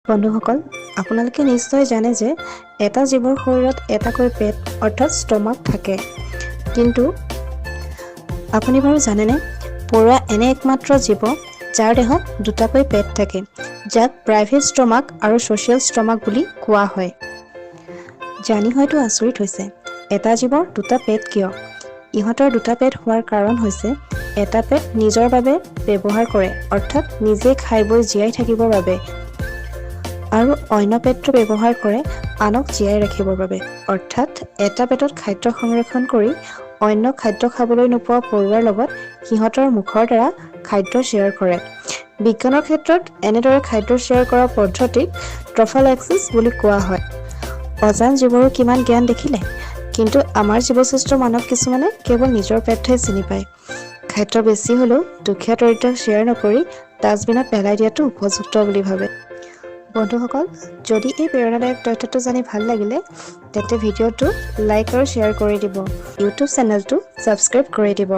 বন্ধুসকল, আপোনালোকে নিশ্চয় জানে যে এটা জীৱৰ শৰীৰত এটাকৈ পেট অৰ্থাৎ ষ্টমাক থাকে। কিন্তু আপুনি বাৰু জানেনে, পৰুৱা এনে একমাত্ৰ জীৱ যাৰ দেহত দুটাকৈ পেট থাকে, যাক প্ৰাইভেট ষ্টমাক আৰু ছ'চিয়েল ষ্টমাক বুলি কোৱা হয়। জানি হয়তো আচৰিত হৈছে, এটা জীৱৰ দুটা পেট কিয়? ইহঁতৰ দুটা পেট হোৱাৰ কাৰণ হৈছে, এটা পেট নিজৰ বাবে ব্যৱহাৰ কৰে অৰ্থাৎ নিজে খাই বৈ জীয়াই থাকিবৰ বাবে, আৰু অন্য পেটটো ব্যৱহাৰ কৰে আনক জীয়াই ৰাখিবৰ বাবে। অৰ্থাৎ এটা পেটত খাদ্য সংৰক্ষণ কৰি অন্য খাদ্য খাবলৈ নোপোৱা পৰুৱাৰ লগত সিহঁতৰ মুখৰ দ্বাৰা খাদ্য শ্বেয়াৰ কৰে। বিজ্ঞানৰ ক্ষেত্ৰত এনেদৰে খাদ্য শ্বেয়াৰ কৰা পদ্ধতিক ট্ৰফালাইচিছ বুলি কোৱা হয়। অজান জীৱৰো কিমান জ্ঞান দেখিলে, কিন্তু আমাৰ জীৱশ্ৰেষ্ঠ মানৱ কিছুমানে কেৱল নিজৰ পেটহে চিনি পায়। খাদ্য বেছি হ'লেও দুখীয়া দৰিদ্ৰক শ্বেয়াৰ নকৰি ডাষ্টবিনত পেলাই দিয়াটো উপযুক্ত বুলি ভাবে। বন্ধুসকল, যদি এই প্ৰেৰণাদায়ক তথ্যটো জানি ভাল লাগিলে তেন্তে ভিডিঅ'টো লাইক আৰু শ্বেয়াৰ কৰি দিব। ইউটিউব চেনেলটো ছাবস্ক্ৰাইব কৰি দিব।